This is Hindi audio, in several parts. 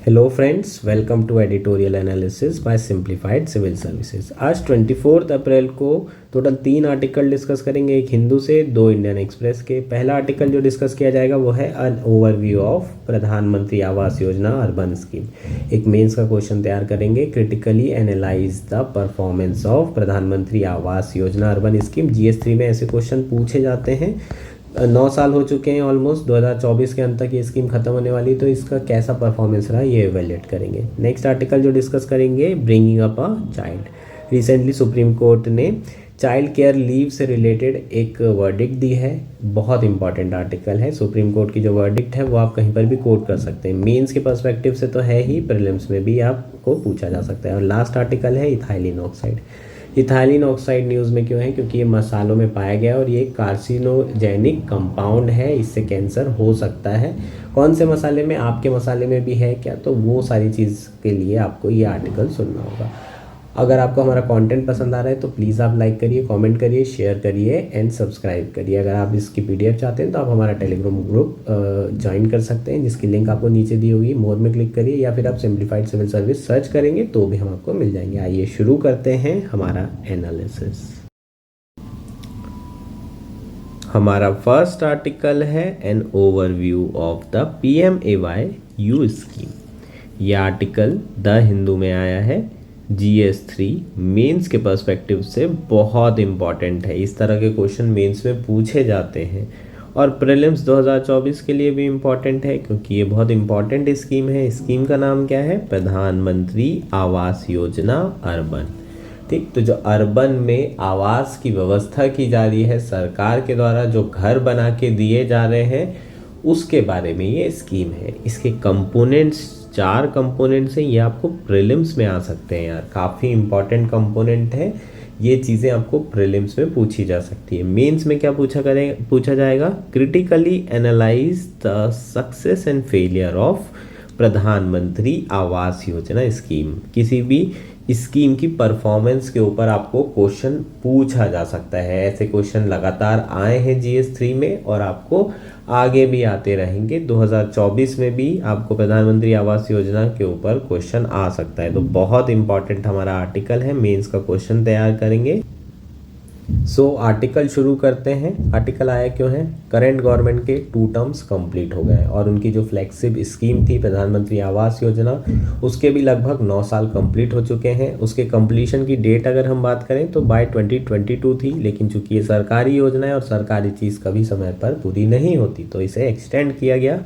Hello friends, welcome to editorial analysis by simplified civil services. आज 24 अप्रैल को टोटल 3 आर्टिकल डिस्कस करेंगे, एक हिंदू से, 2 इंडियन एक्सप्रेस के। पहला आर्टिकल जो डिस्कस किया जाएगा वो है एन ओवरव्यू ऑफ प्रधानमंत्री आवास योजना अर्बन स्कीम। एक मेंस का क्वेश्चन तैयार करेंगे, critically analyse the performance of प्रधानमंत्री Awas Yojana urban scheme. GS3 में ऐसे क्वेश्चन पूछे जाते हैं। 9 साल हो चुके हैं ऑलमोस्ट, 2024 के अंत तक ये स्कीम खत्म होने वाली, तो इसका कैसा परफॉर्मेंस रहा ये एवेल्यूएट करेंगे। नेक्स्ट आर्टिकल जो डिस्कस करेंगे, bringing up a child. Recently supreme court ने चाइल्ड केयर लीव से रिलेटेड एक वर्डिक्ट दी है। बहुत इंपॉर्टेंट आर्टिकल है। सुप्रीम कोर्ट की जो वर्डिक्ट है वो आप कहीं पर भी कोट कर सकते हैं। मेंस के पर्सपेक्टिव से तो है ही, प्रीलिम्स में भी आपको पूछा जा सकता है। और लास्ट आर्टिकल है ethylene oxide. Ethylene oxide news में क्यों है? क्योंकि ये मसालों में पाया गया और ये कार्सिनोजेनिक कंपाउंड है, इससे कैंसर हो सकता है। कौन से मसाले में? आपके मसाले में भी है क्या? तो वो सारी चीज़ के लिए आपको ये आर्टिकल सुनना होगा। अगर आपको हमारा कंटेंट पसंद आ रहा है तो प्लीज़ आप लाइक करिए, कमेंट करिए, शेयर करिए एंड सब्सक्राइब करिए। अगर आप इसकी PDF चाहते हैं तो आप हमारा टेलीग्राम ग्रुप ज्वाइन कर सकते हैं, जिसकी लिंक आपको नीचे दी होगी। मोर में क्लिक करिए या फिर आप सिंप्लीफाइड सिविल सर्विस सर्च करेंगे तो भी हम आपको मिल जाएंगे। आइए शुरू करते हैं हमारा एनालिसिस। हमारा फर्स्ट आर्टिकल है an overview of the PMAY scheme. यह आर्टिकल द हिंदू में आया है। GS3 मेंस के पर्सपेक्टिव से बहुत इम्पॉर्टेंट है। इस तरह के क्वेश्चन मेंस में पूछे जाते हैं और प्रीलिम्स 2024 के लिए भी इम्पॉर्टेंट है, क्योंकि ये बहुत इम्पॉर्टेंट स्कीम है। स्कीम का नाम क्या है? प्रधानमंत्री आवास योजना अर्बन। ठीक, तो जो अर्बन में आवास की व्यवस्था की जा रही है सरकार के द्वारा, जो घर बना के दिए जा रहे हैं, उसके बारे में ये स्कीम है। इसके कंपोनेंट्स 4 कंपोनेंट्स हैं। ये आपको प्रीलिम्स में आ सकते हैं यार, काफ़ी इंपॉर्टेंट कंपोनेंट है। ये चीज़ें आपको प्रीलिम्स में पूछी जा सकती है। मेंस में क्या पूछा जाएगा? Critically analyse the success and failure of प्रधानमंत्री आवास योजना स्कीम। किसी भी स्कीम की परफॉर्मेंस के ऊपर आपको क्वेश्चन पूछा जा सकता है। ऐसे क्वेश्चन लगातार आए हैं GS3 में और आपको आगे भी आते रहेंगे। 2024 में भी आपको प्रधानमंत्री आवास योजना के ऊपर क्वेश्चन आ सकता है। तो बहुत इंपॉर्टेंट हमारा आर्टिकल है। मेंस का क्वेश्चन तैयार करेंगे। आर्टिकल शुरू करते हैं। आर्टिकल आया क्यों है? करंट गवर्नमेंट के 2 टर्म्स कंप्लीट हो गए और उनकी जो फ्लैगशिप स्कीम थी प्रधानमंत्री आवास योजना, उसके भी लगभग 9 साल कंप्लीट हो चुके हैं। उसके कंप्लीशन की डेट अगर हम बात करें तो बाय 2022 थी, लेकिन चूंकि ये सरकारी योजना है और सरकारी चीज़ कभी समय पर पूरी नहीं होती तो इसे एक्सटेंड किया गया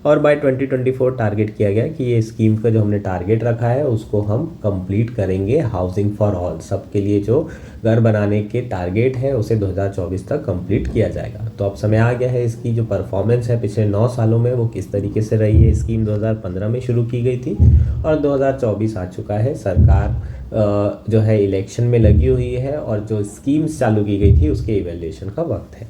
और बाय 2024 टारगेट किया गया कि ये स्कीम का जो हमने टारगेट रखा है उसको हम कंप्लीट करेंगे। हाउसिंग फॉर ऑल, सबके लिए जो घर बनाने के टारगेट है उसे 2024 तक कंप्लीट किया जाएगा। तो अब समय आ गया है इसकी जो परफॉर्मेंस है पिछले 9 सालों में वो किस तरीके से रही है। स्कीम 2015 में शुरू की गई थी और 2024 आ चुका है। सरकार जो है इलेक्शन में लगी हुई है और जो स्कीम्स चालू की गई थी उसके इवैल्यूएशन का वक्त है।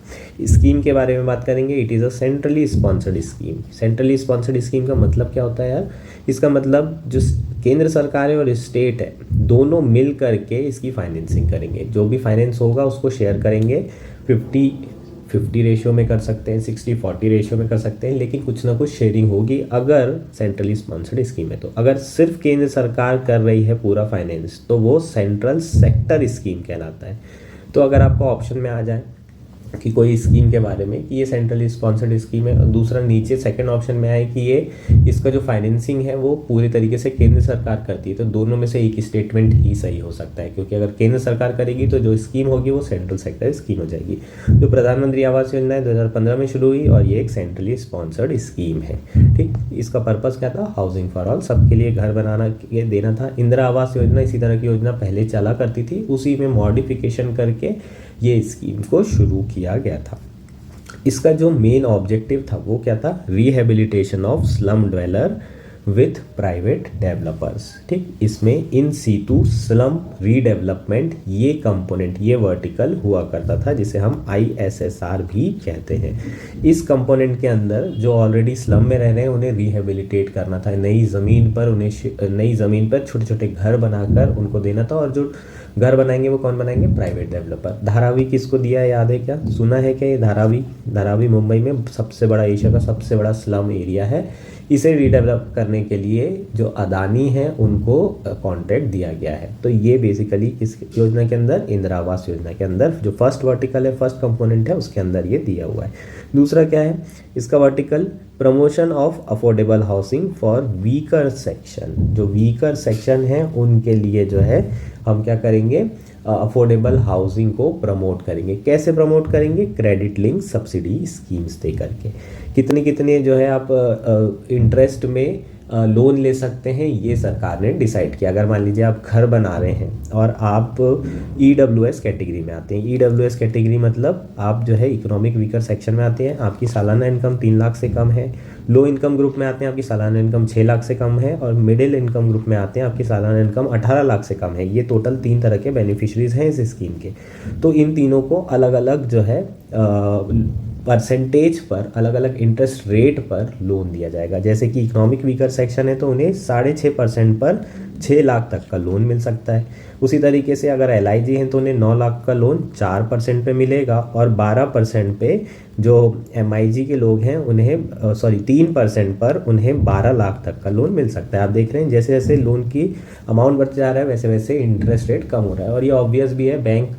स्कीम के बारे में बात करेंगे। It is a centrally sponsored scheme. Centrally sponsored scheme का मतलब क्या होता है यार? इसका मतलब जो केंद्र सरकार है और स्टेट है, दोनों मिल करके इसकी फाइनेंसिंग करेंगे। जो भी फाइनेंस होगा उसको शेयर करेंगे। 50-50 रेशियो में कर सकते हैं, 60-40 रेशियो में कर सकते हैं, लेकिन कुछ ना कुछ शेयरिंग होगी अगर सेंट्रली स्पॉन्सर्ड स्कीम है। तो अगर सिर्फ केंद्र सरकार कर रही है पूरा फाइनेंस तो वो सेंट्रल सेक्टर स्कीम कहलाता है। तो अगर आपको ऑप्शन में आ जाए कि कोई स्कीम के बारे में कि ये सेंट्रली स्पॉन्सर्ड स्कीम है और दूसरा नीचे सेकंड ऑप्शन में आए कि ये इसका जो फाइनेंसिंग है वो पूरी तरीके से केंद्र सरकार करती है, तो दोनों में से एक स्टेटमेंट ही सही हो सकता है। क्योंकि अगर केंद्र सरकार करेगी तो जो स्कीम होगी वो सेंट्रल सेक्टर स्कीम हो जाएगी। जो प्रधानमंत्री आवास योजना है 2015 में शुरू हुई और ये एक सेंट्रली स्पॉन्सर्ड स्कीम है। ठीक, इसका पर्पज़ क्या था? हाउसिंग फॉर ऑल, सबके लिए घर बनाना के देना था। इंदिरा आवास योजना इसी तरह की योजना पहले चला करती थी, उसी में मॉडिफिकेशन करके ये स्कीम को शुरू किया गया था। इसका जो मेन ऑब्जेक्टिव था वो क्या था? Rehabilitation of slum dweller with private developers. ठीक, इसमें इन सीटू स्लम रीडेवलपमेंट ये कंपोनेंट, ये वर्टिकल हुआ करता था, जिसे हम ISSR भी कहते हैं। इस कंपोनेंट के अंदर जो ऑलरेडी स्लम में रह रहे हैं उन्हें रिहेबिलिटेट करना था। नई ज़मीन पर छोटे छोटे घर बनाकर उनको देना था। और जो घर बनाएंगे वो कौन बनाएंगे? Private developer. धारावी किसको दिया है, याद है क्या? सुना है क्या? ये धारावी मुंबई में सबसे बड़ा, एशिया का सबसे बड़ा स्लम एरिया है। इसे रीडेवलप करने के लिए जो अदानी है उनको कॉन्ट्रैक्ट दिया गया है। तो ये बेसिकली इस योजना के अंदर, इंदिरा आवास योजना के अंदर जो फर्स्ट वर्टिकल है, फर्स्ट कंपोनेंट है, उसके अंदर ये दिया हुआ है। दूसरा क्या है इसका vertical, promotion of affordable housing for weaker section. जो वीकर सेक्शन है उनके लिए जो है हम क्या करेंगे, अफोर्डेबल हाउसिंग को प्रमोट करेंगे। कैसे प्रमोट करेंगे, क्रेडिट लिंक सब्सिडी स्कीम्स दे करके। कितने कितने जो है आप इंटरेस्ट में लोन ले सकते हैं, ये सरकार ने डिसाइड किया। अगर मान लीजिए आप घर बना रहे हैं और आप EWS कैटेगरी में आते हैं, EWS कैटेगरी मतलब आप जो है इकोनॉमिक वीकर सेक्शन में आते हैं, आपकी सालाना इनकम 3 लाख से कम है। लो इनकम ग्रुप में आते हैं, आपकी सालाना इनकम 6 लाख से कम है। और मिडिल इनकम ग्रुप में आते हैं, आपकी सालाना इनकम 18 लाख से कम है। ये टोटल 3 तरह के बेनिफिशरीज हैं इस स्कीम के। तो इन तीनों को अलग अलग जो है परसेंटेज पर, अलग अलग इंटरेस्ट रेट पर लोन दिया जाएगा। जैसे कि इकोनॉमिक वीकर सेक्शन है तो उन्हें 6.5% पर 6 लाख तक का लोन मिल सकता है। उसी तरीके से अगर LIG है तो उन्हें 9 लाख का लोन 4% पे मिलेगा, और 12% पे जो MIG के लोग हैं उन्हें 3% पर उन्हें 12 लाख तक का लोन मिल सकता है। आप देख रहे हैं जैसे जैसे लोन की अमाउंट बढ़ते जा रहा है वैसे वैसे इंटरेस्ट रेट कम हो रहा है। और ये ऑब्वियस भी है, बैंक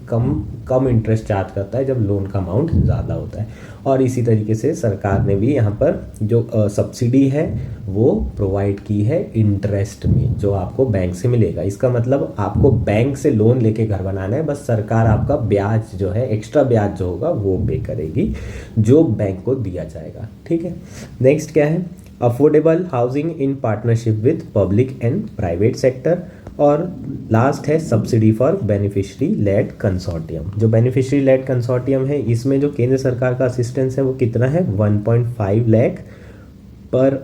कम इंटरेस्ट चार्ज करता है जब लोन का अमाउंट ज़्यादा होता है। और इसी तरीके से सरकार ने भी यहाँ पर जो सब्सिडी है वो प्रोवाइड की है इंटरेस्ट में, जो आपको बैंक से मिलेगा। इसका मतलब आपको बैंक से लोन लेके घर बनाना है, बस सरकार आपका ब्याज जो है, एक्स्ट्रा ब्याज जो होगा वो पे करेगी, जो बैंक को दिया जाएगा। ठीक है, नेक्स्ट क्या है, affordable housing in partnership with public and private sector. और लास्ट है subsidy for beneficiary led consortium. जो बेनिफिशरी लेड कंसोर्टियम है इसमें जो केंद्र सरकार का असिस्टेंस है वो कितना है, 1.5 लाख पर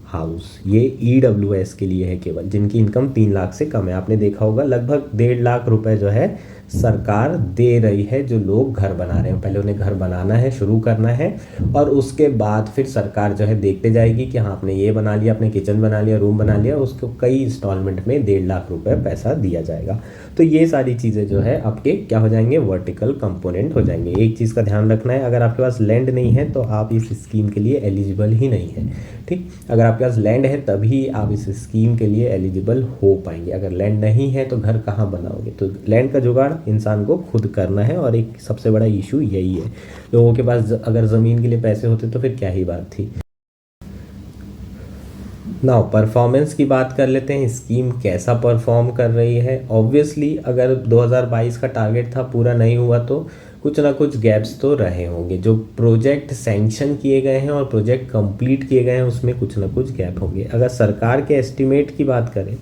हाउस। ये EWS के लिए है केवल, जिनकी इनकम 3 लाख से कम है। आपने देखा होगा लगभग 1.5 लाख रुपए जो है सरकार दे रही है जो लोग घर बना रहे हैं। पहले उन्हें घर बनाना है, शुरू करना है, और उसके बाद फिर सरकार जो है देखते जाएगी कि हाँ आपने ये बना लिया, आपने किचन बना लिया, रूम बना लिया, उसको कई इंस्टॉलमेंट में 1.5 लाख रुपए पैसा दिया जाएगा। तो ये सारी चीज़ें जो है आपके क्या हो जाएंगे, वर्टिकल कंपोनेंट हो जाएंगे। एक चीज़ का ध्यान रखना है, अगर आपके पास लैंड नहीं है तो आप इस स्कीम के लिए एलिजिबल ही नहीं है। ठीक, अगर आपके पास लैंड है तभी आप इस स्कीम के लिए एलिजिबल हो पाएंगे। अगर लैंड नहीं है तो घर कहाँ बनाओगे। तो लैंड का जुगाड़ इंसान को खुद करना है, और एक सबसे बड़ा इशू यही है। लोगों के पास अगर ज़मीन के लिए पैसे होते तो फिर क्या ही बात थी। नाउ परफॉर्मेंस की बात कर लेते हैं, स्कीम कैसा परफॉर्म कर रही है। ऑब्वियसली अगर 2022 का टारगेट था पूरा नहीं हुआ तो कुछ ना कुछ गैप्स तो रहे होंगे। जो प्रोजेक्ट सैंक्शन किए गए हैं और प्रोजेक्ट कंप्लीट किए गए हैं उसमें कुछ ना कुछ गैप होंगे। अगर सरकार के एस्टिमेट की बात करें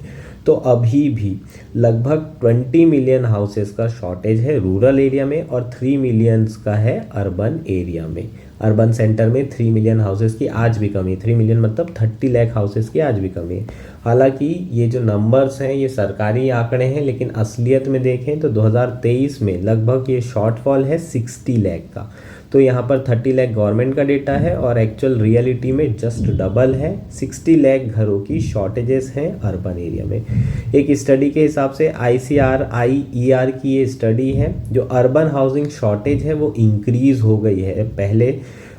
तो अभी भी लगभग 20 मिलियन हाउसेस का शॉर्टेज है रूरल एरिया में, और 3 मिलियंस का है अर्बन एरिया में। अर्बन सेंटर में 3 मिलियन हाउसेस की आज भी कमी है। 3 मिलियन मतलब 30 लाख हाउसेस की आज भी कमी है। हालांकि ये जो नंबर्स हैं ये सरकारी आंकड़े हैं, लेकिन असलियत में देखें तो 2023 में लगभग ये शॉर्टफॉल है 60 लाख का। तो यहाँ पर 30 लाख गवर्नमेंट का डेटा है और एक्चुअल रियलिटी में जस्ट डबल है। 60 लाख घरों की शॉर्टेजेस हैं अर्बन एरिया में। एक स्टडी के हिसाब से ICRIER की ये स्टडी है, जो अर्बन हाउसिंग शॉर्टेज है वो इंक्रीज़ हो गई है। पहले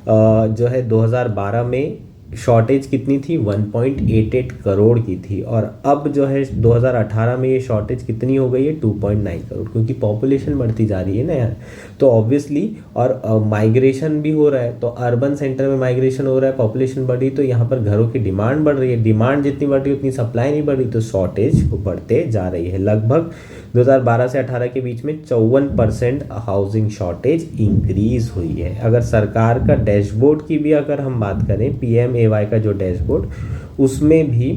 जो है 2012 में शॉर्टेज कितनी थी, 1.88 करोड़ की थी, और अब जो है 2018 में ये शॉर्टेज कितनी हो गई है, 2.9 करोड़, क्योंकि पॉपुलेशन बढ़ती जा रही है ना यार। तो ऑब्वियसली, और माइग्रेशन भी हो रहा है, तो अर्बन सेंटर में माइग्रेशन हो रहा है, पॉपुलेशन बढ़ रही, तो यहाँ पर घरों की डिमांड बढ़ रही है। डिमांड जितनी बढ़ रही है उतनी सप्लाई नहीं बढ़ रही, तो शॉर्टेज बढ़ते जा रही है। लगभग 2012 से 18 के बीच में 54% हाउसिंग शॉर्टेज इंक्रीज हुई है। अगर सरकार का डैशबोर्ड की भी अगर हम बात करें, PMAY का जो डैशबोर्ड, उसमें भी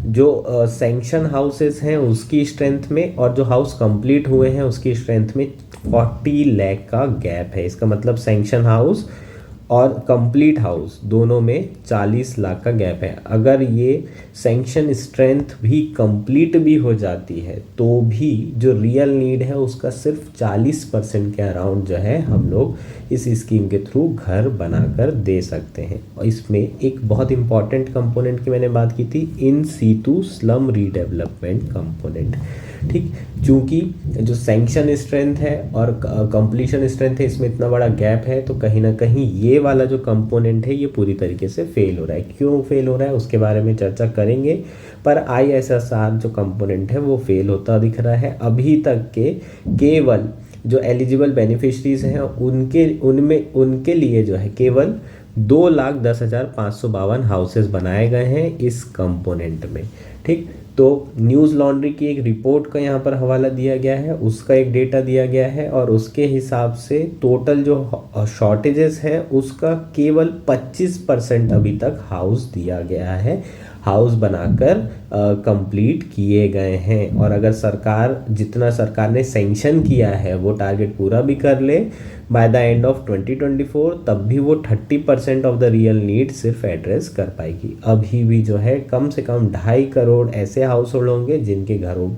जो सैंक्शन हाउसेस हैं उसकी स्ट्रेंथ में और जो हाउस कंप्लीट हुए हैं उसकी स्ट्रेंथ में 40 लाख का गैप है। इसका मतलब सैंक्शन हाउस और कंप्लीट हाउस दोनों में 40 लाख का गैप है। अगर ये सैंक्शन स्ट्रेंथ भी कंप्लीट भी हो जाती है तो भी जो रियल नीड है उसका सिर्फ 40% के अराउंड जो है हम लोग इस स्कीम के थ्रू घर बनाकर दे सकते हैं। और इसमें एक बहुत इंपॉर्टेंट कंपोनेंट की मैंने बात की थी, in situ slum redevelopment component. ठीक। चूँकि जो सैंक्शन स्ट्रेंथ है और कंप्लीशन स्ट्रेंथ है, इसमें इतना बड़ा गैप है, तो कहीं ना कहीं ये वाला जो कंपोनेंट है ये पूरी तरीके से फेल हो रहा है। क्यों फेल हो रहा है उसके बारे में चर्चा करेंगे, पर ISSR जो कंपोनेंट है वो फेल होता दिख रहा है। अभी तक के केवल जो एलिजिबल बेनिफिशरीज हैं उनके लिए जो है केवल 2,10,552 हाउसेस बनाए गए हैं इस कंपोनेंट में। ठीक, तो न्यूज़ लॉन्ड्री की एक रिपोर्ट का यहाँ पर हवाला दिया गया है, उसका एक डेटा दिया गया है, और उसके हिसाब से टोटल जो शॉर्टेजेस हैं उसका केवल 25% अभी तक हाउस दिया गया है, हाउस बनाकर कंप्लीट किए गए हैं। और अगर सरकार जितना सरकार ने सैंक्शन किया है वो टारगेट पूरा भी कर ले बाय द एंड ऑफ 2024, तब भी वो 30% ऑफ द रियल नीड सिर्फ एड्रेस कर पाएगी। अभी भी जो है कम से कम 2.5 करोड़ ऐसे हाउस होल्ड होंगे जिनके घरों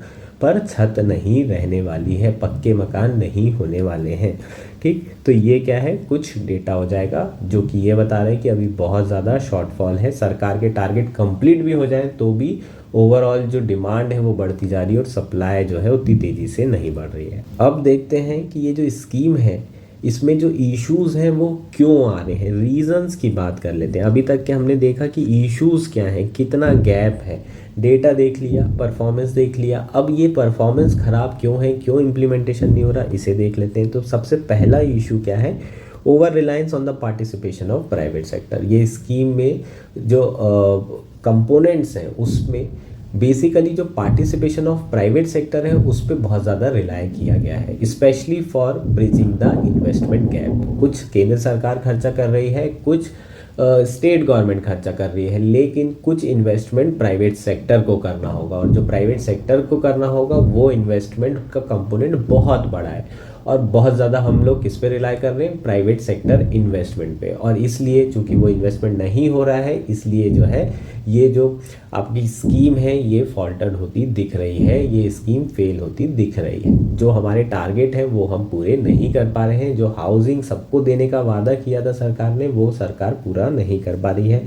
पर छत नहीं रहने वाली है, पक्के मकान नहीं होने वाले हैं। ठीक, तो ये क्या है, कुछ डेटा हो जाएगा जो कि ये बता रहे हैं कि अभी बहुत ज़्यादा शॉर्टफॉल है। सरकार के टारगेट कंप्लीट भी हो जाए तो भी ओवरऑल जो डिमांड है वो बढ़ती जा रही है और सप्लाई जो है उतनी तेज़ी से नहीं बढ़ रही है। अब देखते हैं कि ये जो स्कीम है इसमें जो इश्यूज़ हैं वो क्यों आ रहे हैं, रीजंस की बात कर लेते हैं। अभी तक के हमने देखा कि इश्यूज़ क्या हैं, कितना गैप है, डेटा देख लिया, परफॉर्मेंस देख लिया। अब ये परफॉर्मेंस ख़राब क्यों है, क्यों इम्प्लीमेंटेशन नहीं हो रहा, इसे देख लेते हैं। तो सबसे पहला इशू क्या है, over reliance on the participation of private sector. ये स्कीम में जो कंपोनेंट्स हैं उसमें बेसिकली जो पार्टिसिपेशन ऑफ प्राइवेट सेक्टर है उस पर बहुत ज़्यादा रिलाय किया गया है, specially for bridging the investment gap. कुछ केंद्र सरकार खर्चा कर रही है, कुछ स्टेट गवर्नमेंट खर्चा कर रही है, लेकिन कुछ इन्वेस्टमेंट प्राइवेट सेक्टर को करना होगा, और जो प्राइवेट सेक्टर को करना होगा वो इन्वेस्टमेंट का कंपोनेंट बहुत बड़ा है। और बहुत ज़्यादा हम लोग किस पे रिलाय कर रहे हैं, प्राइवेट सेक्टर इन्वेस्टमेंट पे। और इसलिए चूंकि वो इन्वेस्टमेंट नहीं हो रहा है, इसलिए जो है ये जो आपकी स्कीम है ये फॉल्टर्ड होती दिख रही है, ये स्कीम फेल होती दिख रही है। जो हमारे टारगेट है वो हम पूरे नहीं कर पा रहे हैं। जो हाउसिंग सबको देने का वादा किया था सरकार ने वो सरकार पूरा नहीं कर पा रही है।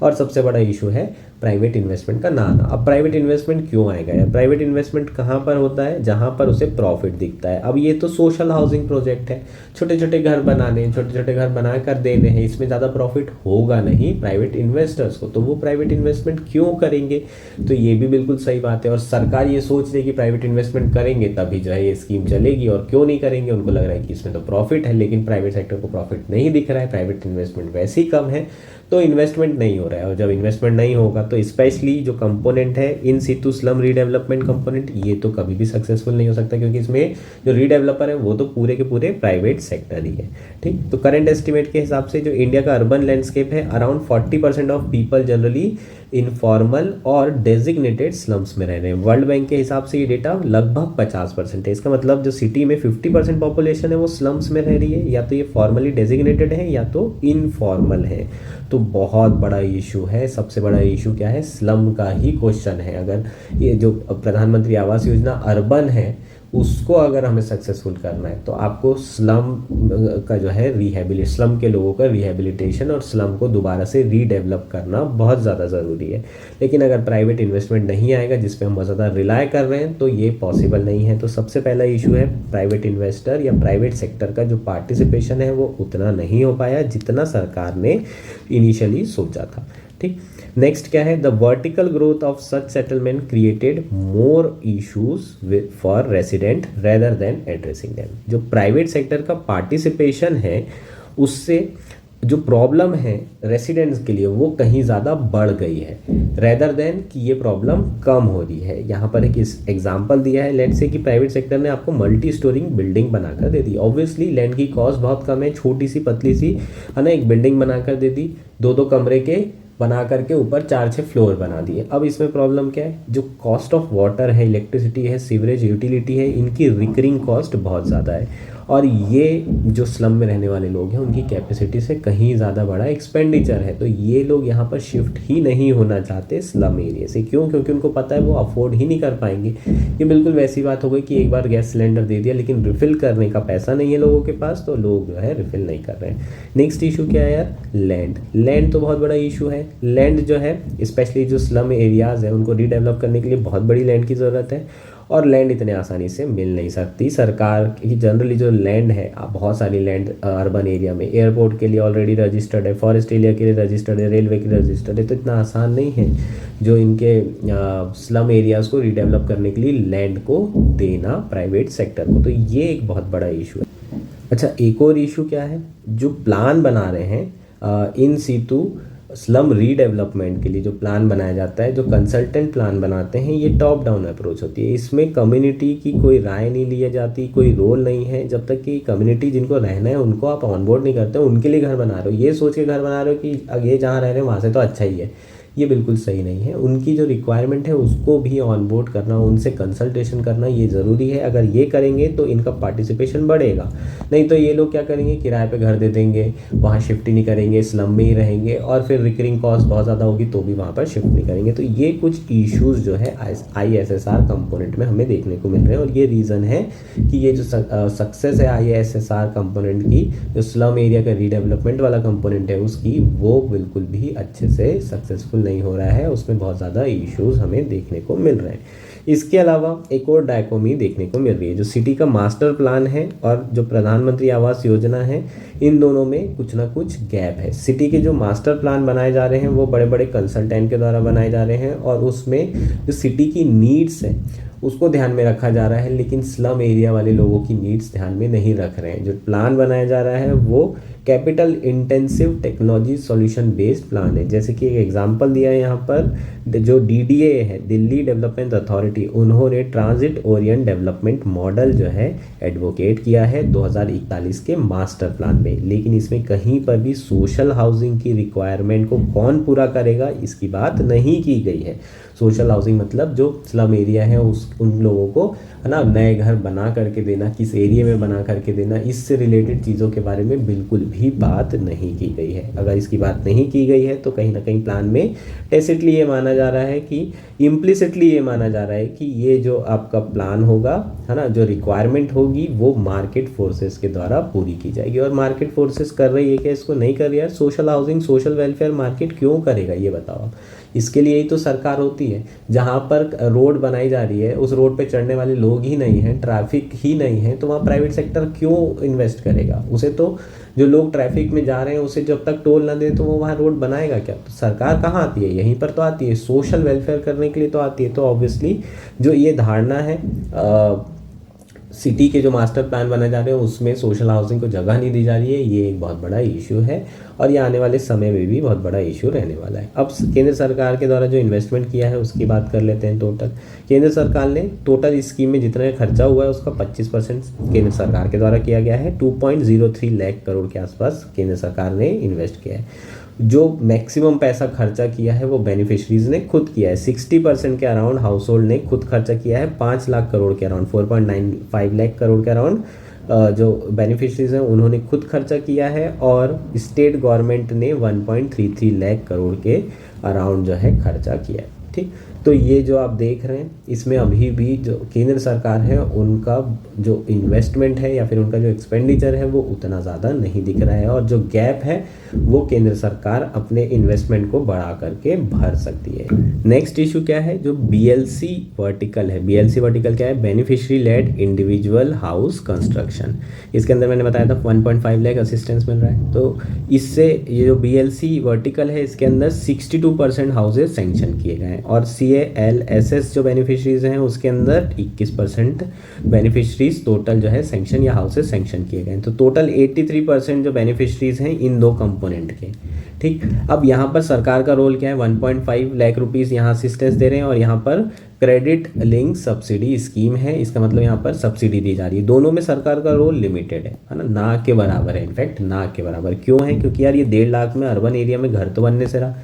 और सबसे बड़ा इशू है प्राइवेट इन्वेस्टमेंट का ना आना। अब प्राइवेट इन्वेस्टमेंट क्यों आएगा यार, प्राइवेट इन्वेस्टमेंट कहाँ पर होता है, जहाँ पर उसे प्रॉफिट दिखता है। अब ये तो सोशल हाउसिंग प्रोजेक्ट है, छोटे छोटे घर बनाने, छोटे छोटे घर बना कर देने हैं, इसमें ज़्यादा प्रॉफिट होगा नहीं प्राइवेट इन्वेस्टर्स को, तो वो प्राइवेट इन्वेस्टमेंट क्यों करेंगे। तो ये भी बिल्कुल सही बात है। और सरकार ये सोच रही है कि प्राइवेट इन्वेस्टमेंट करेंगे तभी जो है ये स्कीम चलेगी, और क्यों नहीं करेंगे, उनको लग रहा है कि इसमें तो प्रॉफिट है, लेकिन प्राइवेट सेक्टर को प्रॉफिट नहीं दिख रहा है, प्राइवेट इन्वेस्टमेंट वैसे ही कम है, तो इन्वेस्टमेंट नहीं हो रहा है। और जब इन्वेस्टमेंट नहीं होगा तो स्पेशली जो कंपोनेंट है इन सिटू स्लम रीडेवलपमेंट कंपोनेंट, ये तो कभी भी सक्सेसफुल नहीं हो सकता, क्योंकि इसमें जो रीडेवलपर है वो तो पूरे के पूरे प्राइवेट सेक्टर ही है। ठीक, तो करंट एस्टिमेट के हिसाब से जो इंडिया का अर्बन लैंडस्केप है, around 40% of people generally informal और डेजिग्नेटेड स्लम्स में रह रहे हैं। वर्ल्ड बैंक के हिसाब से ये डेटा लगभग 50% है। इसका मतलब जो सिटी में 50% पॉपुलेशन है वो स्लम्स में रह रही है, या तो ये फॉर्मली डेजिग्नेटेड है या तो इनफॉर्मल है। तो बहुत बड़ा इशू है। सबसे बड़ा इशू क्या है, स्लम का ही क्वेश्चन है। अगर ये जो प्रधानमंत्री आवास योजना अर्बन है उसको अगर हमें सक्सेसफुल करना है तो आपको स्लम का जो है स्लम के लोगों का रिहेबिलिटेशन और स्लम को दोबारा से रीडेवलप करना बहुत ज़्यादा ज़रूरी है। लेकिन अगर प्राइवेट इन्वेस्टमेंट नहीं आएगा जिस पे हम बहुत ज़्यादा रिलाय कर रहे हैं तो ये पॉसिबल नहीं है। तो सबसे पहला इशू है प्राइवेट इन्वेस्टर या प्राइवेट सेक्टर का जो पार्टिसिपेशन है वो उतना नहीं हो पाया जितना सरकार ने इनिशियली सोचा था। ठीक, नेक्स्ट क्या है, the vertical growth of such settlement created more issues for resident rather than addressing them. जो प्राइवेट सेक्टर का पार्टिसिपेशन है उससे जो प्रॉब्लम है रेसिडेंट्स के लिए वो कहीं ज़्यादा बढ़ गई है, रेदर देन कि ये प्रॉब्लम कम हो रही है। यहाँ पर एक एग्जांपल दिया है, लेट्स से कि प्राइवेट सेक्टर ने आपको मल्टी स्टोरिंग बिल्डिंग बनाकर दे दी। ऑब्वियसली लैंड की कॉस्ट बहुत कम है, छोटी सी पतली सी है ना, एक बिल्डिंग बनाकर दे दी, 2-2 कमरे के बना करके ऊपर 4-6 फ्लोर बना दिए। अब इसमें प्रॉब्लम क्या है, जो कॉस्ट ऑफ वाटर है, इलेक्ट्रिसिटी है, सीवरेज यूटिलिटी है, इनकी रिकरिंग कॉस्ट बहुत ज़्यादा है। और ये जो स्लम में रहने वाले लोग हैं उनकी कैपेसिटी से कहीं ज़्यादा बड़ा एक्सपेंडिचर है। तो ये लोग यहाँ पर शिफ्ट ही नहीं होना चाहते स्लम एरिया से। क्यों? क्योंकि उनको पता है वो अफोर्ड ही नहीं कर पाएंगे। ये बिल्कुल वैसी बात हो गई कि एक बार गैस सिलेंडर दे दिया लेकिन रिफ़िल करने का पैसा नहीं है लोगों के पास, तो लोग जो है रिफ़िल नहीं कर रहे हैं। नेक्स्ट इशू क्या है यार, लैंड तो बहुत बड़ा इशू है। लैंड जो है स्पेशली जो स्लम एरियाज़ है उनको रीडेवलप करने के लिए बहुत बड़ी लैंड की ज़रूरत है। और लैंड इतने आसानी से मिल नहीं सकती। सरकार की जनरली जो लैंड है, बहुत सारी लैंड अर्बन एरिया में एयरपोर्ट के लिए ऑलरेडी रजिस्टर्ड है, फॉरेस्ट एरिया के लिए रजिस्टर्ड है, रेलवे के लिए रजिस्टर्ड है, तो इतना आसान नहीं है जो इनके स्लम एरियाज़ को रीडेवलप करने के लिए लैंड को देना प्राइवेट सेक्टर को। तो ये एक बहुत बड़ा इशू है। अच्छा, एक और इशू क्या है, जो प्लान बना रहे हैं इन सीटू स्लम रीडेवलपमेंट के लिए जो प्लान बनाया जाता है, जो कंसल्टेंट प्लान बनाते हैं, ये टॉप डाउन अप्रोच होती है। इसमें कम्युनिटी की कोई राय नहीं ली जाती, कोई रोल नहीं है। जब तक कि कम्युनिटी जिनको रहना है उनको आप ऑनबोर्ड नहीं करते, उनके लिए घर बना रहे हो, ये सोच के घर बना रहे हो कि ये जहाँ रह रहे हैं वहाँ से तो अच्छा ही है, ये बिल्कुल सही नहीं है। उनकी जो रिक्वायरमेंट है उसको भी ऑनबोर्ड करना, उनसे कंसल्टेशन करना ये ज़रूरी है। अगर ये करेंगे तो इनका पार्टिसिपेशन बढ़ेगा, नहीं तो ये लोग क्या करेंगे, किराए पे घर दे देंगे, वहाँ शिफ्ट ही नहीं करेंगे, स्लम में ही रहेंगे, और फिर रिकरिंग कॉस्ट बहुत ज़्यादा होगी तो भी वहाँ पर शिफ्ट नहीं करेंगे। तो ये कुछ इश्यूज़ जो है ISSR कंपोनेंट में हमें देखने को मिल रहे हैं, और ये रीज़न है कि ये जो सक्सेस है ISSR कंपोनेंट की, जो स्लम एरिया का रीडेवलपमेंट वाला कंपोनेंट है उसकी, वो बिल्कुल भी अच्छे से सक्सेसफुल नहीं हो रहा है। उसमें बहुत ज़्यादा इश्यूज हमें देखने को मिल रहे हैं। इसके अलावा एक और डायकोमी देखने को मिल रही है, जो सिटी का मास्टर प्लान है और जो प्रधानमंत्री आवास योजना है, इन दोनों में कुछ ना कुछ गैप है। सिटी के जो मास्टर प्लान बनाए जा रहे हैं वो बड़े बड़े कंसल्टेंट के द्वारा बनाए जा रहे हैं, और उसमें जो सिटी की नीड्स है उसको ध्यान में रखा जा रहा है, लेकिन स्लम एरिया वाले लोगों की नीड्स ध्यान में नहीं रख रहे हैं। जो प्लान बनाया जा रहा है वो capital intensive technology solution based plan है। जैसे कि एक एग्जांपल दिया है यहाँ पर, जो DDA है, दिल्ली डेवलपमेंट अथॉरिटी, उन्होंने ट्रांजिट ओरिएंट डेवलपमेंट मॉडल जो है एडवोकेट किया है 2041 के मास्टर प्लान में, लेकिन इसमें कहीं पर भी सोशल हाउसिंग की रिक्वायरमेंट को कौन पूरा करेगा इसकी बात नहीं की गई है। सोशल हाउसिंग मतलब जो स्लम एरिया है उन लोगों को, है ना, नए घर बना करके देना, किस एरिया में बना करके देना, इससे रिलेटेड चीज़ों के बारे में बिल्कुल भी बात नहीं की गई है। अगर इसकी बात नहीं की गई है तो कहीं ना कहीं प्लान में टेसिटली ये माना जा रहा है कि, इम्प्लिसिटली ये माना जा रहा है कि ये जो आपका प्लान होगा, है ना, जो रिक्वायरमेंट होगी वो मार्केट फोर्सेस के द्वारा पूरी की जाएगी। और मार्केट फोर्सेस कर रही है क्या, इसको नहीं कर रही है। Social housing, social welfare market क्यों करेगा ये बताओ आप। इसके लिए ही तो सरकार होती है। जहाँ पर रोड बनाई जा रही है उस रोड पे चढ़ने वाले लोग ही नहीं हैं, ट्रैफिक ही नहीं है, तो वहाँ प्राइवेट सेक्टर क्यों इन्वेस्ट करेगा। उसे तो जो लोग ट्रैफिक में जा रहे हैं उसे जब तक टोल ना दे तो वो वहाँ रोड बनाएगा क्या। तो सरकार कहाँ आती है, यहीं पर तो आती है, सोशल वेलफेयर करने के लिए तो आती है। तो ऑब्वियसली जो ये धारणा है सिटी के जो मास्टर प्लान बनाए जा रहे हैं उसमें सोशल हाउसिंग को जगह नहीं दी जा रही है, ये एक बहुत बड़ा इशू है, और ये आने वाले समय में भी बहुत बड़ा इशू रहने वाला है। अब केंद्र सरकार के द्वारा जो इन्वेस्टमेंट किया है उसकी बात कर लेते हैं। टोटल केंद्र सरकार ने टोटल स्कीम में जितना खर्चा हुआ है उसका 25% केंद्र सरकार के द्वारा किया गया है। 2.03 लाख करोड़ के आसपास केंद्र सरकार ने इन्वेस्ट किया है। जो मैक्सिमम पैसा खर्चा किया है वो बेनिफिशरीज ने खुद किया है। 60% के अराउंड हाउस होल्ड ने खुद खर्चा किया है। 5 लाख करोड़ के अराउंड, 4.95 लाख करोड़ के अराउंड जो बेनिफिशरीज हैं उन्होंने खुद खर्चा किया है, और स्टेट गवर्नमेंट ने 1.33 लाख करोड़ के अराउंड जो है खर्चा किया है। ठीक, तो ये जो आप देख रहे हैं इसमें अभी भी जो केंद्र सरकार है उनका जो इन्वेस्टमेंट है या फिर उनका जो एक्सपेंडिचर है वो उतना ज़्यादा नहीं दिख रहा है, और जो गैप है वो केंद्र सरकार अपने इन्वेस्टमेंट को बढ़ा करके भर सकती है। नेक्स्ट इशू क्या है, जो BLC वर्टिकल है। BLC वर्टिकल क्या है, beneficiary led individual house construction. इसके अंदर मैंने बताया था 1.5 लाख असिस्टेंस मिल रहा है। तो इससे ये जो BLC वर्टिकल है इसके अंदर 62% हाउसेज सेंक्शन किए गए हैं, और CALSS जो बेनिफिशरीज हैं उसके अंदर 21% बेनिफिशरीज टोटल जो है सेंक्शन या हाउसेज सेंक्शन किए गए हैं। तो टोटल 83% जो बेनिफिशरीज हैं इन दो कंपोनेंट के। ठीक, अब यहाँ पर सरकार का रोल क्या है, 1.5 लाख रुपीज़ यहाँ असिस्टेंस दे रहे हैं, और यहाँ पर क्रेडिट लिंक सब्सिडी स्कीम है। इसका मतलब यहाँ पर सब्सिडी दी जा रही है। दोनों में सरकार का रोल लिमिटेड है ना के बराबर है। इनफैक्ट ना के बराबर क्यों है, क्योंकि यार ये 1.5 लाख में अर्बन एरिया में घर तो बनने से रहा,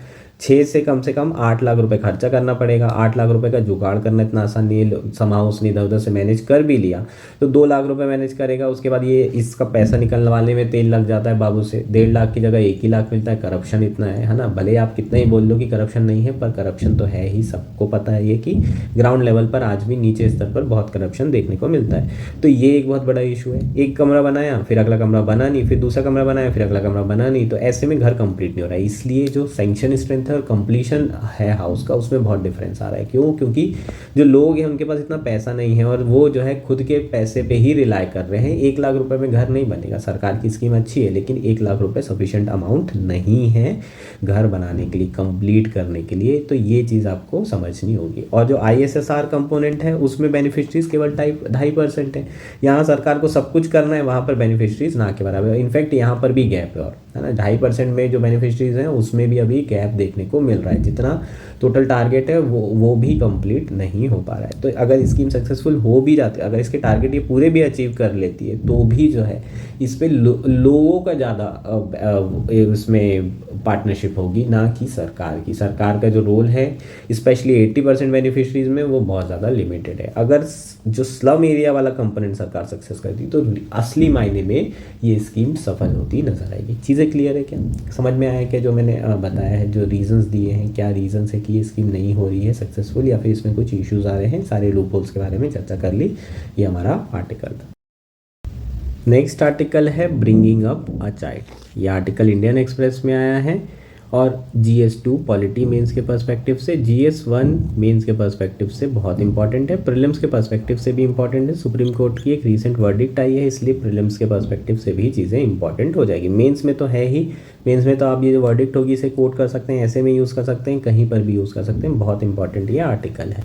6 से कम 8 लाख रुपए खर्चा करना पड़ेगा। 8 लाख रुपए का जुगाड़ करना इतना आसान नहीं है। समाओ उसने इधर उधर से मैनेज कर भी लिया तो 2 लाख रुपए मैनेज करेगा, उसके बाद ये इसका पैसा निकलने वाले में तेल लग जाता है बाबू से। 1.5 लाख की जगह 1 ही लाख मिलता है। करप्शन इतना है ना। भले आप कितना ही बोल लो कि करप्शन नहीं है, पर करप्शन तो है ही। सबको पता है ये कि ग्राउंड लेवल पर आज भी नीचे स्तर पर बहुत करप्शन देखने को मिलता है। तो ये एक बहुत बड़ा इशू है। एक कमरा बनाया, फिर अगला कमरा बना नहीं, फिर दूसरा कमरा बनाया, फिर अगला कमरा बना नहीं, तो ऐसे में घर कंप्लीट नहीं हो रहा है। इसलिए जो सेंक्शन स्ट्रेंथ है है और कंप्लीशन है हाउस का, उसमें बहुत डिफरेंस आ रहा है। क्यों? क्योंकि जो लोग हैं उनके पास इतना पैसा नहीं है और वो जो है खुद के पैसे पे ही रिलाय कर रहे हैं। 1 लाख रुपए में घर नहीं बनेगा। सरकार की स्कीम अच्छी है लेकिन 1 लाख रुपए सफिशिएंट अमाउंट नहीं है घर बनाने के लिए, कंप्लीट करने के लिए। तो ये चीज़ आपको समझनी होगी। और जो ISSR कंपोनेंट है उसमें बेनिफिशरीज केवल 2.5% है। यहाँ सरकार को सब कुछ करना है, वहाँ पर बेनिफिशरीज ना के बराबर। इनफैक्ट यहाँ पर भी गैप है, और है ना 2.5% में जो बेनिफिशरीज हैं उसमें भी अभी गैप देखने को मिल रहा है। जितना टोटल टारगेट है वो भी कंप्लीट नहीं हो पा रहा है। तो अगर स्कीम सक्सेसफुल हो भी जाती है, अगर इसके टारगेट ये पूरे भी अचीव कर लेती है, तो भी जो है इस पर लोगों का ज़्यादा उसमें पार्टनरशिप होगी, ना कि सरकार की। सरकार का जो रोल है स्पेशली 80% बेनिफिशरीज में वो बहुत ज़्यादा लिमिटेड है। अगर जो स्लम एरिया वाला कंपोनेंट सरकार सक्सेस करती तो असली मायने में ये स्कीम सफल होती नजर आएगी। चीज़ें क्लियर है क्या? समझ में आया क्या जो मैंने बताया है, जो रीजंस दिए हैं, क्या रीजंस है कि ये स्कीम नहीं हो रही है सक्सेसफुल, या फिर इसमें कुछ इश्यूज आ रहे हैं? सारे लूपहोल्स के बारे में चर्चा कर ली। ये हमारा आर्टिकल था। नेक्स्ट आर्टिकल है ब्रिंगिंग अप अ चाइल्ड। ये आर्टिकल इंडियन एक्सप्रेस में आया है और GS2 पॉलिटी मेंस के पर्सपेक्टिव से, GS1 मेंस के पर्सपेक्टिव से बहुत इंपॉर्टेंट है, प्रीलिम्स के पर्सपेक्टिव से भी इंपॉर्टेंट है। सुप्रीम कोर्ट की एक रीसेंट वर्डिक्ट आई है, इसलिए प्रीलिम्स के पर्सपेक्टिव से भी चीज़ें इंपॉर्टेंट हो जाएगी। मेंस में तो है ही, मेंस में तो आप ये जो वर्डिक्ट होगी इसे कोट कर सकते हैं, ऐसे में यूज़ कर सकते हैं, कहीं पर भी यूज़ कर सकते हैं। बहुत इंपॉर्टेंट ये आर्टिकल है।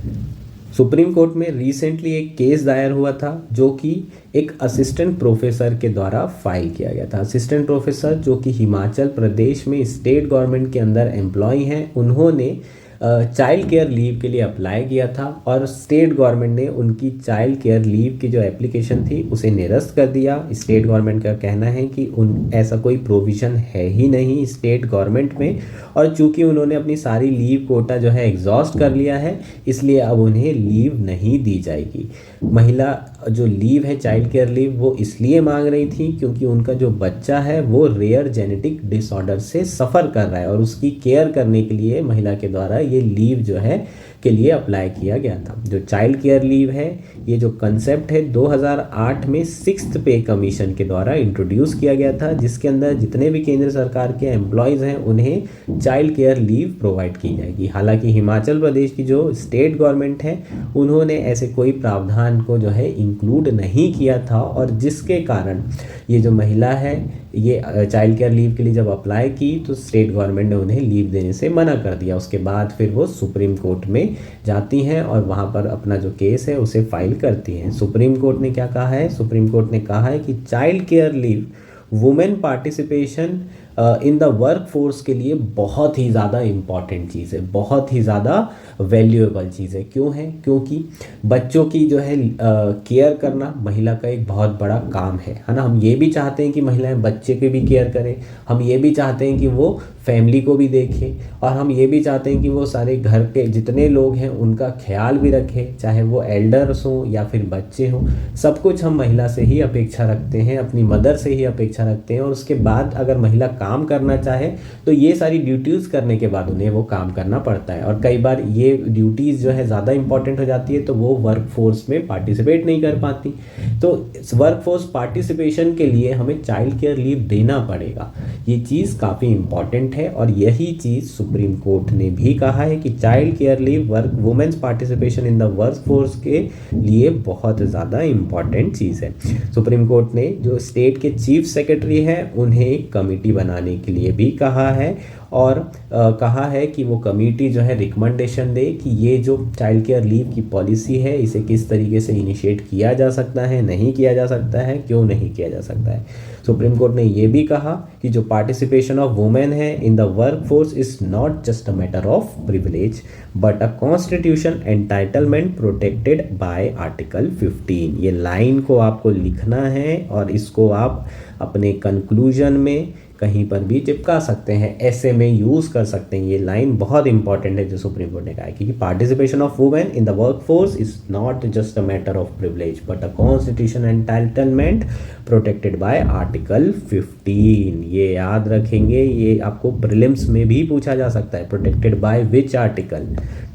सुप्रीम कोर्ट में रिसेंटली एक केस दायर हुआ था जो कि एक असिस्टेंट प्रोफेसर के द्वारा फाइल किया गया था। असिस्टेंट प्रोफेसर जो कि हिमाचल प्रदेश में स्टेट गवर्नमेंट के अंदर एम्प्लॉय हैं, उन्होंने चाइल्ड केयर लीव के लिए अप्लाई किया था और स्टेट गवर्नमेंट ने उनकी चाइल्ड केयर लीव की जो एप्लीकेशन थी उसे निरस्त कर दिया। स्टेट गवर्नमेंट का कहना है कि ऐसा कोई प्रोविज़न है ही नहीं स्टेट गवर्नमेंट में, और चूंकि उन्होंने अपनी सारी लीव कोटा जो है एग्जॉस्ट कर लिया है, इसलिए अब उन्हें लीव नहीं दी जाएगी। महिला जो लीव है चाइल्ड केयर लीव वो इसलिए मांग रही थी क्योंकि उनका जो बच्चा है वो रेयर जेनेटिक डिसऑर्डर से सफ़र कर रहा है और उसकी केयर करने के लिए महिला के द्वारा ये लीव जो है के लिए अप्लाई किया गया था। जो चाइल्ड केयर लीव है, ये जो कंसेप्ट है 2008 में 6th पे कमीशन के द्वारा इंट्रोड्यूस किया गया था, जिसके अंदर जितने भी केंद्र सरकार के एम्प्लॉयज़ हैं उन्हें चाइल्ड केयर लीव प्रोवाइड की जाएगी। हालांकि हिमाचल प्रदेश की जो स्टेट गवर्नमेंट है उन्होंने ऐसे कोई प्रावधान को जो है इंक्लूड नहीं किया था, और जिसके कारण ये जो महिला है ये चाइल्ड केयर लीव के लिए जब अप्लाई की तो स्टेट गवर्नमेंट ने उन्हें लीव देने से मना कर दिया। उसके बाद फिर वो सुप्रीम कोर्ट में जाती हैं और वहाँ पर अपना जो केस है उसे फाइल करती हैं। सुप्रीम कोर्ट ने क्या कहा है? सुप्रीम कोर्ट ने कहा है कि child care leave women participation in the work force के लिए बहुत ही ज़्यादा इम्पॉर्टेंट चीज़ है, बहुत ही ज़्यादा वैल्यूएबल चीज़ है। क्यों है? क्योंकि बच्चों की जो है केयर करना महिला का एक बहुत बड़ा काम है ना। हम ये भी चाहते हैं कि महिलाएं बच्चे की भी केयर करें, हम ये भी चाहते हैं कि वो फैमिली को भी देखें, और हम ये भी चाहते हैं कि वो सारे घर के जितने लोग हैं उनका ख्याल भी रखें, चाहे वो एल्डर्स हों या फिर बच्चे हों। सब कुछ हम महिला से ही अपेक्षा रखते हैं, अपनी मदर से ही अपेक्षा रखते हैं। और उसके बाद अगर महिला काम करना चाहे तो ये सारी ड्यूटीज़ करने के बाद उन्हें वो काम करना पड़ता है, और कई बार ये ड्यूटीज़ जो है ज़्यादा इंपॉर्टेंट हो जाती है तो वो वर्क फोर्स में पार्टिसिपेट नहीं कर पाती। तो वर्क फोर्स पार्टिसिपेशन के लिए हमें चाइल्ड केयर लीव देना पड़ेगा। ये चीज़ काफ़ी इंपॉर्टेंट है, और यही चीज़ सुप्रीम कोर्ट ने भी कहा है कि child care leave women's participation in the work force के लिए बहुत ज़्यादा इंपॉर्टेंट चीज़ है। सुप्रीम कोर्ट ने जो स्टेट के चीफ सेक्रेटरी हैं उन्हें एक कमेटी बनाने के लिए भी कहा है, और कहा है कि वो कमेटी जो है रिकमेंडेशन दे कि ये जो चाइल्ड केयर लीव की पॉलिसी है इसे किस तरीके से इनिशिएट किया जा सकता है, नहीं किया जा सकता है, क्यों नहीं किया जा सकता है। सुप्रीम कोर्ट ने ये भी कहा कि जो पार्टिसिपेशन ऑफ वुमेन है इन the work force is not just a matter of privilege but a constitution entitlement protected by article 15। ये लाइन को आपको लिखना है और इसको आप अपने कंक्लूजन में कहीं पर भी चिपका सकते हैं, ऐसे में यूज़ कर सकते हैं। ये लाइन बहुत इंपॉर्टेंट है जो सुप्रीम कोर्ट ने कहा है कि participation of women in the work force is not just a matter of privilege but a constitution entitlement protected by article 15। ये याद रखेंगे, ये आपको प्रीलिम्स में भी पूछा जा सकता है, प्रोटेक्टेड बाय विच आर्टिकल।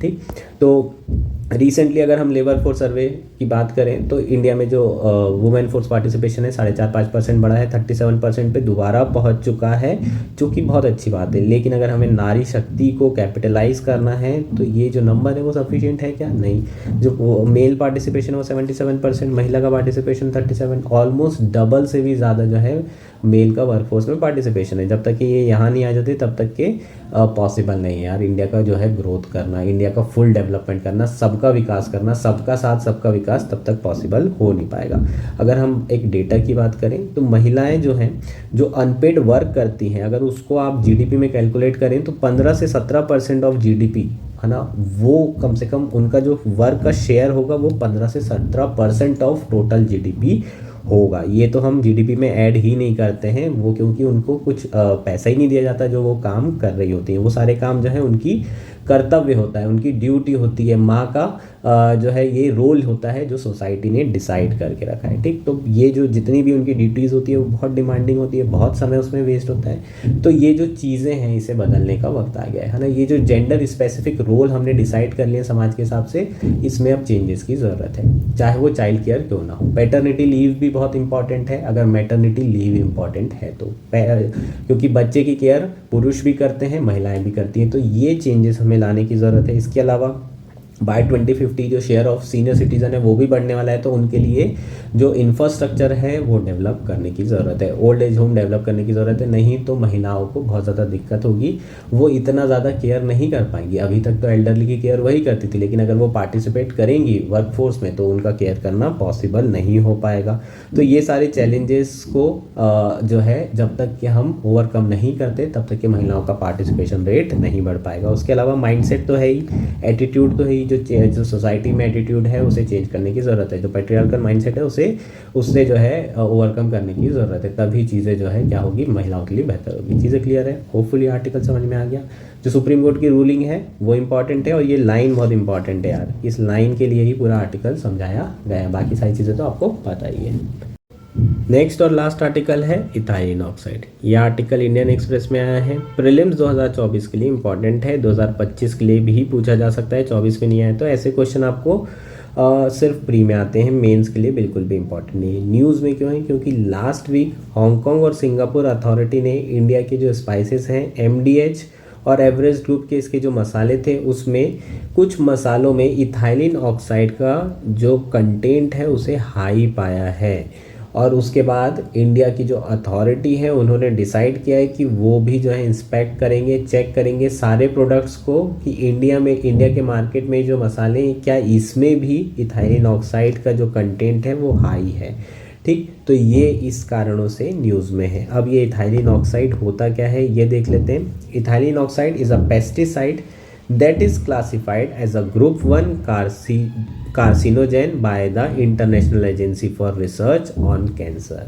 ठीक, तो रिसेंटली अगर हम लेबर फोर्स सर्वे की बात करें तो इंडिया में जो वुमेन फोर्स पार्टिसिपेशन है 4.5-5% बढ़ा है, 37% पे दोबारा पहुंच चुका है, जो कि बहुत अच्छी बात है। लेकिन अगर हमें नारी शक्ति को कैपिटलाइज करना है तो ये जो नंबर है वो सफिशिएंट है क्या? नहीं। जो मेल पार्टिसिपेशन वो 77%, महिला का पार्टिसिपेशन 37, ऑलमोस्ट डबल से भी ज़्यादा जो है मेल का वर्कफोर्स में पार्टिसिपेशन है। जब तक कि ये यहाँ नहीं आ जाते तब तक के पॉसिबल नहीं है यार इंडिया का जो है ग्रोथ करना, इंडिया का फुल डेवलपमेंट करना, सबका विकास करना, सबका साथ सबका विकास तब तक पॉसिबल हो नहीं पाएगा। अगर हम एक डेटा की बात करें तो महिलाएं जो हैं जो अनपेड वर्क करती हैं, अगर उसको आप जीडीपी में कैलकुलेट करें तो 15 से 17% ऑफ जीडीपी है ना, वो कम से कम उनका जो वर्क का शेयर होगा वो 15 से 17% ऑफ टोटल जीडीपी होगा। ये तो हम जीडीपी में ऐड ही नहीं करते हैं वो, क्योंकि उनको कुछ पैसा ही नहीं दिया जाता जो वो काम कर रही होती हैं। वो सारे काम जो है उनकी कर्तव्य होता है, उनकी ड्यूटी होती है, माँ का जो है ये रोल होता है जो सोसाइटी ने डिसाइड करके रखा है। ठीक, तो ये जो जितनी भी उनकी ड्यूटीज़ होती है वो बहुत डिमांडिंग होती है, बहुत समय उसमें वेस्ट होता है। तो ये जो चीज़ें हैं इसे बदलने का वक्त आ गया है ना। ये जो जेंडर स्पेसिफिक रोल हमने डिसाइड कर लिया समाज के हिसाब से, इसमें अब चेंजेस की ज़रूरत है, चाहे वो चाइल्ड केयर क्यों ना हो। पैटर्निटी लीव भी बहुत इंपॉर्टेंट है, अगर मैटर्निटी लीव इंपॉर्टेंट है तो, क्योंकि बच्चे की केयर पुरुष भी करते हैं, महिलाएं भी करती हैं। तो ये चेंजेस हमें लाने की ज़रूरत है। इसके अलावा बाय 2050 जो शेयर ऑफ सीनियर सिटीज़न है वो भी बढ़ने वाला है, तो उनके लिए जो इंफ्रास्ट्रक्चर है वो डेवलप करने की ज़रूरत है, ओल्ड एज होम डेवलप करने की ज़रूरत है। नहीं तो महिलाओं को बहुत ज़्यादा दिक्कत होगी, वो इतना ज़्यादा केयर नहीं कर पाएंगी। अभी तक तो एल्डरली की केयर वही करती थी, लेकिन अगर वो पार्टिसिपेट करेंगी वर्कफोर्स में तो उनका केयर करना पॉसिबल नहीं हो पाएगा। तो ये सारे चैलेंजेस को जो है जब तक कि हम ओवरकम नहीं करते तब तक कि महिलाओं का पार्टिसिपेशन रेट नहीं बढ़ पाएगा। उसके अलावा माइंडसेट तो है ही, एटीट्यूड तो है ही, जो सोसाइटी में एटीट्यूड है उसे चेंज करने की ज़रूरत है। जो पैट्रियार्कल माइंडसेट है उससे जो है ओवरकम करने की ज़रूरत है, तभी चीज़ें जो है क्या होगी, महिलाओं के लिए बेहतर होगी। चीज़ें क्लियर है? होपफुली आर्टिकल समझ में आ गया। जो सुप्रीम कोर्ट की रूलिंग है वो इंपॉर्टेंट है, और ये लाइन बहुत इंपॉर्टेंट है यार, इस लाइन के लिए ही पूरा आर्टिकल समझाया गया, बाकी सारी चीज़ें तो आपको पता ही है। नेक्स्ट और लास्ट आर्टिकल है इथाइलिन ऑक्साइड। यह आर्टिकल इंडियन एक्सप्रेस में आया है, प्रीलिम्स 2024 के लिए इंपॉर्टेंट है, 2025 के लिए भी पूछा जा सकता है, 24 में नहीं आया तो ऐसे क्वेश्चन आपको सिर्फ प्री में आते हैं, मेंस के लिए बिल्कुल भी इंपॉर्टेंट नहीं है। न्यूज़ में क्यों है? क्योंकि लास्ट वीक हांगकांग और सिंगापुर अथॉरिटी ने इंडिया के जो स्पाइसेस हैं MDH और एवरेस्ट ग्रुप के इसके जो मसाले थे उसमें कुछ मसालों में इथाइलिन ऑक्साइड का जो कंटेंट है उसे हाई पाया है। और उसके बाद इंडिया की जो अथॉरिटी है उन्होंने डिसाइड किया है कि वो भी जो है इंस्पेक्ट करेंगे, चेक करेंगे सारे प्रोडक्ट्स को कि इंडिया के मार्केट में जो मसाले हैं क्या इसमें भी इथाइलिन ऑक्साइड का जो कंटेंट है वो हाई है। ठीक, तो ये इस कारणों से न्यूज़ में है। अब ये इथाइलिन ऑक्साइड होता क्या है ये देख लेते हैं। Ethylene oxide is a pesticide that is classified as a group 1 carcinogen by the International Agency for Research on Cancer।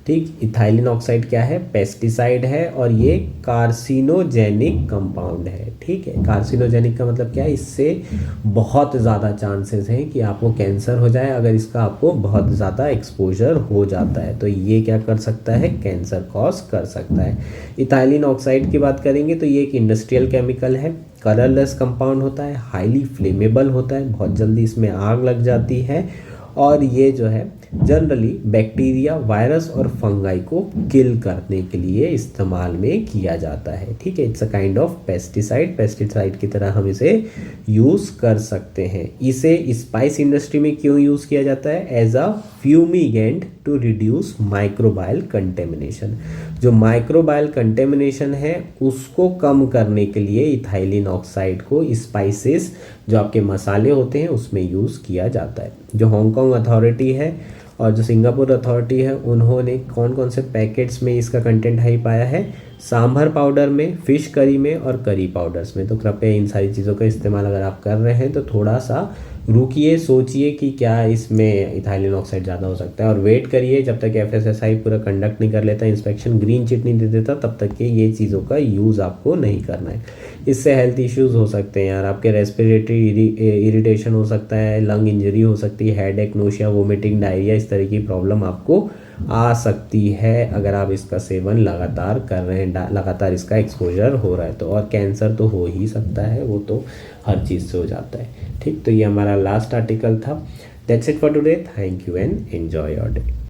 ठीक, इथाइलिन ऑक्साइड क्या है? पेस्टिसाइड है और ये कार्सिनोजेनिक कंपाउंड है। ठीक है, कार्सिनोजेनिक का मतलब क्या है? इससे बहुत ज़्यादा चांसेस हैं कि आपको कैंसर हो जाए अगर इसका आपको बहुत ज़्यादा एक्सपोजर हो जाता है। तो ये क्या कर सकता है? कैंसर कॉज कर सकता है। इथाइलिन ऑक्साइड की बात करेंगे तो ये एक इंडस्ट्रियल केमिकल है, कलरलेस कंपाउंड होता है, हाईली फ्लेमेबल होता है, बहुत जल्दी इसमें आग लग जाती है, और ये जो है जनरली बैक्टीरिया, वायरस और फंगाई को किल करने के लिए इस्तेमाल में किया जाता है। ठीक है, it's a kind of pesticide की तरह हम इसे यूज़ कर सकते हैं। इसे स्पाइस इंडस्ट्री में क्यों यूज़ किया जाता है? As a fumigant to reduce microbial contamination. जो माइक्रोबायल कंटेमिनेशन है उसको कम करने के लिए इथाइलिन ऑक्साइड को स्पाइसेस जो आपके मसाले होते हैं उसमें यूज़ किया जाता है। जो हांगकांग अथॉरिटी है और जो सिंगापुर अथॉरिटी है उन्होंने कौन कौन से पैकेट्स में इसका कंटेंट हाई पाया है? सांभर पाउडर में, फिश करी में और करी पाउडर्स में। तो कृपया इन सारी चीज़ों का इस्तेमाल अगर आप कर रहे हैं तो थोड़ा सा रुकिए, सोचिए कि क्या इसमें इथाइलिन ऑक्साइड ज़्यादा हो सकता है, और वेट करिए जब तक FSSAI पूरा कंडक्ट नहीं कर लेता, इंस्पेक्शन ग्रीन चिट नहीं दे देता, तब तक कि ये चीज़ों का यूज़ आपको नहीं करना है। इससे हेल्थ इश्यूज़ हो सकते हैं यार, आपके रेस्पिरेटरी इरिटेशन हो सकता है, लंग इंजरी हो सकती है, हेडेक, नोशिया, वोमिटिंग, डायरिया, इस तरह की प्रॉब्लम आपको आ सकती है अगर आप इसका सेवन लगातार कर रहे हैं, लगातार इसका एक्सपोजर हो रहा है तो। और कैंसर तो हो ही सकता है, वो तो हर चीज़ से हो जाता है। ठीक, तो ये हमारा लास्ट आर्टिकल था। That's it for today. Thank you and enjoy your day.